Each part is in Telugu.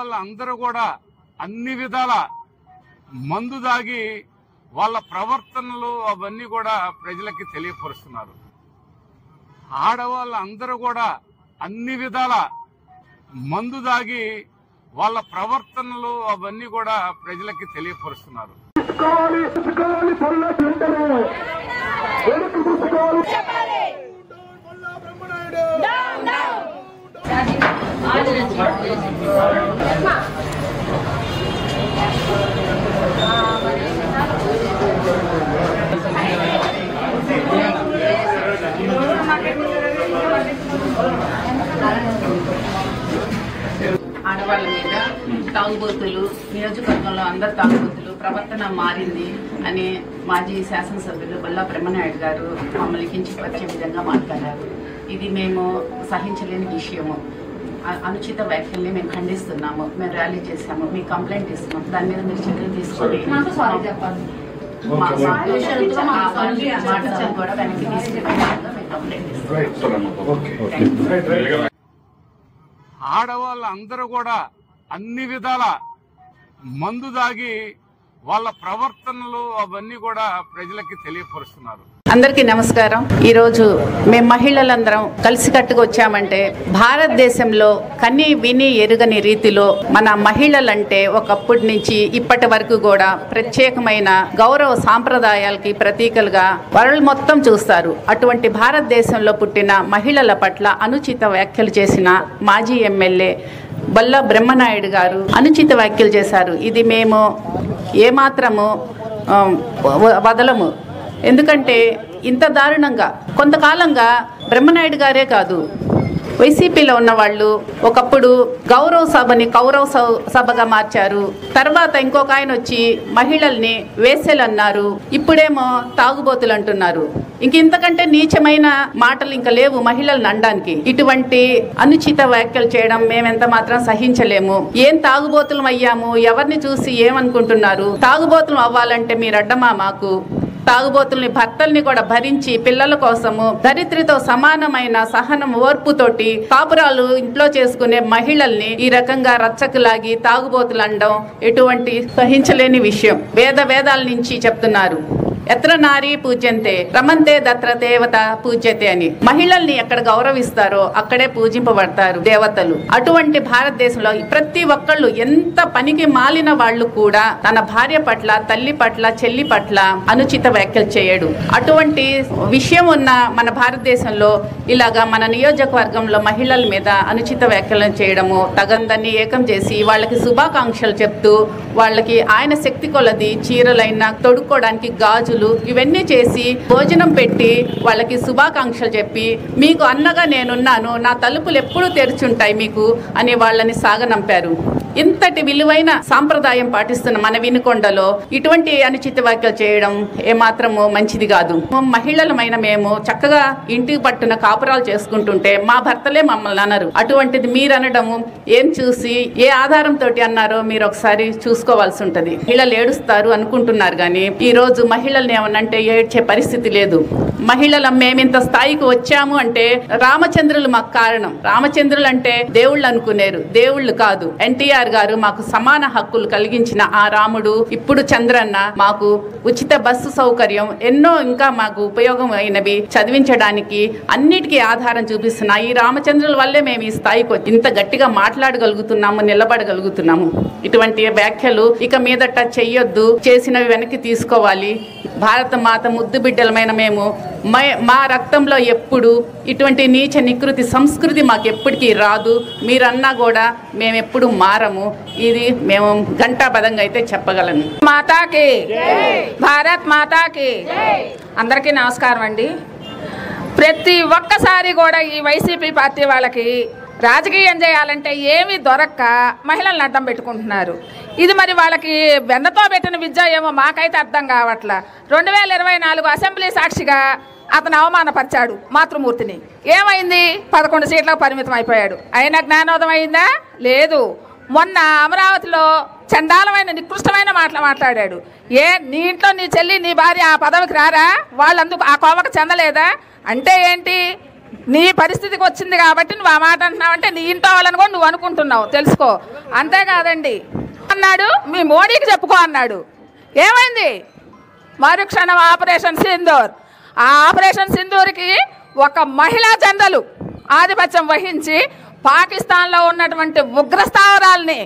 ఆడవాళ్ళందరూ కూడా అన్ని విధాల మందు దాగి వాళ్ళ ప్రవర్తనలు అవన్నీ కూడా ప్రజలకి తెలియపరుస్తున్నారు. ఆడవాళ్ళందరూ కూడా అన్ని విధాల మందు దాగి వాళ్ళ ప్రవర్తనలు అవన్నీ కూడా ప్రజలకి తెలియపరుస్తున్నారు. ఆడవాళ్ళ మీద తాగుబోతులు నియోజకవర్గంలో అందరు తాగుబోతులు ప్రవర్తన మారింది అని మాజీ శాసనసభ్యులు బల్లా బ్రహ్మనాయుడు గారు మమ్మల్ని కించపరిచే విధంగా మాట్లాడారు. ఇది మేము సహించలేని విషయము. అనుచిత వ్యాఖ్యల్ని మేము ఖండిస్తున్నాము. మేము ర్యాలీ చేశాము, మీ కంప్లైంట్ ఇస్తున్నాం. దాని మీద మీరు చర్యలు తీసుకొని కూడా వెనక్కి తీసుకునే మేము కంప్లైంట్ ఇస్తున్నాం. ఆడవాళ్ళందరూ కూడా అన్ని విధాల మందు దాగి వాళ్ళ ప్రవర్తనలు అవన్నీ కూడా ప్రజలకి తెలియపరుస్తున్నారు. అందరికీ నమస్కారం. ఈరోజు మేము మహిళలందరం కలిసికట్టుగా వచ్చామంటే భారతదేశంలో కని విని ఎరుగని రీతిలో మన మహిళలంటే ఒకప్పటి నుంచి ఇప్పటి వరకు కూడా ప్రత్యేకమైన గౌరవ సాంప్రదాయాలకి ప్రతీకలుగా వరల్డ్ మొత్తం చూస్తారు. అటువంటి భారతదేశంలో పుట్టిన మహిళల పట్ల అనుచిత వ్యాఖ్యలు చేసిన మాజీ ఎమ్మెల్యే బల్లా బ్రహ్మనాయుడు గారు అనుచిత వ్యాఖ్యలు చేశారు. ఇది మేము ఏమాత్రము వదలము. ఎందుకంటే ఇంత దారుణంగా కొంతకాలంగా బ్రహ్మనాయుడు గారే కాదు, వైసీపీలో ఉన్న వాళ్ళు ఒకప్పుడు గౌరవ సభని కౌరవ సభగా మార్చారు. తర్వాత ఇంకొక ఆయన వచ్చి మహిళల్ని వేసెలు అన్నారు. ఇప్పుడేమో తాగుబోతులు అంటున్నారు. ఇంతకంటే నీచమైన మాటలు ఇంకా లేవు మహిళలను అనడానికి. ఇటువంటి అనుచిత వ్యాఖ్యలు చేయడం మేమెంత మాత్రం సహించలేము. ఏం తాగుబోతులం అయ్యాము? ఎవరిని చూసి ఏమనుకుంటున్నారు? తాగుబోతులం అవ్వాలంటే మీరు అడ్డమా మాకు? తాగుబోతుల్ని భర్తల్ని కూడా భరించి పిల్లల కోసము దరిద్రతో సమానమైన సహనం ఓర్పుతోటి కాపురాలు ఇంట్లో చేసుకునే మహిళల్ని ఈ రకంగా రచ్చకులాగి తాగుబోతులు అనడం ఎటువంటి సహించలేని విషయం. వేదాల నుంచి చెప్తున్నారు, ఎత్ర నారీ పూజ్యంతే రమంతే దత్ర దేవత పూజ్యతే అని. మహిళల్ని ఎక్కడ గౌరవిస్తారో అక్కడే పూజింపబడతారు దేవతలు. అటువంటి భారతదేశంలో ప్రతి ఒక్కళ్ళు ఎంత పనికి మాలిన వాళ్ళు కూడా తన భార్య పట్ల, తల్లి పట్ల, చెల్లి పట్ల అనుచిత వ్యాఖ్యలు చేయడు. అటువంటి విషయం ఉన్న మన భారతదేశంలో ఇలాగా మన నియోజకవర్గంలో మహిళల మీద అనుచిత వ్యాఖ్యలను చేయడము తగందని ఏకం చేసి వాళ్ళకి శుభాకాంక్షలు చెప్తూ వాళ్ళకి ఆయన శక్తి కొలది చీరలైనా తొడుక్కోవడానికి గాజు ఇవన్నీ చేసి భోజనం పెట్టి వాళ్ళకి శుభాకాంక్షలు చెప్పి మీకు అన్నగా నేనున్నాను, నా తలుపులు ఎప్పుడూ తెరుచుంటాయి మీకు అని వాళ్ళని సాగనంపారు. ఇంతటి విలువైన సాంప్రదాయం పాటిస్తున్న మన వినుకొండలో ఇటువంటి అనుచిత వ్యాఖ్యలు చేయడం ఏమాత్రము మంచిది కాదు. మహిళలమైన మేము చక్కగా ఇంటికి పట్టున కాపురాలు చేసుకుంటుంటే మా భర్తలే మమ్మల్ని అన్నారు. అటువంటిది మీరు అనడము ఏం చూసి ఏ ఆధారంతో అన్నారో మీరు ఒకసారి చూసుకోవాల్సి ఉంటది. మహిళలు ఏడుస్తారు అనుకుంటున్నారు కానీ ఈ రోజు మహిళల్ని ఏమనంటే ఏడ్చే పరిస్థితి లేదు. మహిళలం మేమింత స్థాయికి వచ్చాము అంటే రామచంద్రులు మాకు కారణం. రామచంద్రులు అంటే దేవుళ్ళు అనుకునేరు, దేవుళ్ళు కాదు. ఎన్టీఆర్ గారు మాకు సమాన హక్కులు కలిగించిన ఆ రాముడు, ఇప్పుడు చంద్రన్న మాకు ఉచిత బస్సు సౌకర్యం, ఎన్నో ఇంకా మాకు ఉపయోగం అయినవి చదివించడానికి అన్నిటికీ ఆధారం చూపిస్తున్నా ఈ రామచంద్రుల వల్లే మేము ఈ స్థాయికి ఇంత గట్టిగా మాట్లాడగలుగుతున్నాము, నిలబడగలుగుతున్నాము. ఇటువంటి వ్యాఖ్యలు ఇక మీదట చెయ్యొద్దు, చేసినవి వెనక్కి తీసుకోవాలి. భారత మాత ముద్దు బిడ్డలమైన మేము మా రక్తంలో ఎప్పుడు ఇటువంటి నీచ నికృతి సంస్కృతి మాకు ఎప్పటికీ రాదు. మీరన్నా కూడా మేము ఎప్పుడు మారము. ఇది మేము ఘంటాపదంగా అయితే చెప్పగలను. మాతాకి భారత్ మాతాకి. అందరికీ నమస్కారం అండి. ప్రతి ఒక్కసారి కూడా ఈ వైసీపీ పార్టీ వాళ్ళకి రాజకీయం చేయాలంటే ఏమీ దొరక్క మహిళలను అడ్డం పెట్టుకుంటున్నారు. ఇది మరి వాళ్ళకి వెన్నతో పెట్టిన విద్య ఏమో మాకైతే అర్థం కావట్లా. 2024 అసెంబ్లీ సాక్షిగా అతను అవమానపరిచాడు మాతృమూర్తిని. ఏమైంది? 11 సీట్లకు పరిమితం అయిపోయాడు. అయినా జ్ఞానోదయం అయిందా? లేదు. మొన్న అమరావతిలో చండాలమైన నికృష్టమైన మాటలు మాట్లాడాడు. నీ ఇంట్లో నీ చెల్లి నీ భార్య ఆ పదవికి రారా? వాళ్ళందుకు ఆ కోవకు చెందలేదా? అంటే ఏంటి? నీ పరిస్థితికి వచ్చింది కాబట్టి నువ్వు ఆ మాట అంటున్నావంటే నీ ఇంట్లో వాళ్ళని కూడా నువ్వు అనుకుంటున్నావు, తెలుసుకో. అంతేకాదండి అన్నాడు, మీ మోడీకి చెప్పుకో అన్నాడు. ఏమైంది? మరుక్షణం ఆపరేషన్ సింధూర్. ఆ ఆపరేషన్ సింధూర్కి ఒక మహిళా జనరల్ ఆధిపత్యం వహించి పాకిస్తాన్లో ఉన్నటువంటి ఉగ్రస్థావరాల్ని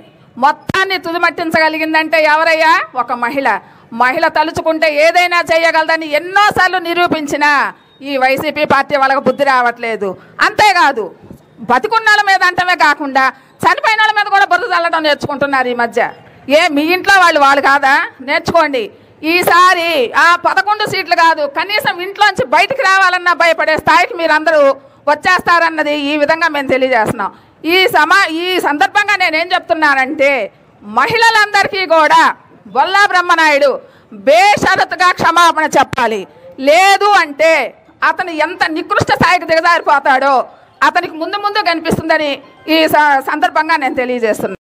మొత్తాన్ని తుదిమట్టించగలిగిందంటే ఎవరయ్యా? ఒక మహిళ తలుచుకుంటే ఏదైనా చేయగలదని ఎన్నోసార్లు నిరూపించినా ఈ వైసీపీ పార్టీ వాళ్ళకి బుద్ధి రావట్లేదు. అంతేకాదు, బతికున్నాళ్ళ మీద అంటమే కాకుండా చనిపోయిన వాళ్ళ మీద కూడా బురద చల్లడం నేర్చుకుంటున్నారు ఈ మధ్య. మీ ఇంట్లో వాళ్ళు కాదా? నేర్చుకోండి. ఈసారి ఆ 11 సీట్లు కాదు, కనీసం ఇంట్లోంచి బయటికి రావాలన్నా భయపడే స్థాయికి మీరందరూ వచ్చేస్తారన్నది ఈ విధంగా మేము తెలియజేస్తున్నాం. ఈ సందర్భంగా నేనేం చెప్తున్నానంటే, మహిళలందరికీ కూడా బొల్లా బ్రహ్మనాయుడు బేషరతుగా క్షమాపణ చెప్పాలి. లేదు అంటే అతను ఎంత నికృష్ట స్థాయికి దిగజారిపోతాడో అతనికి ముందు కనిపిస్తుందని ఈ సందర్భంగా నేను తెలియజేస్తున్నాను.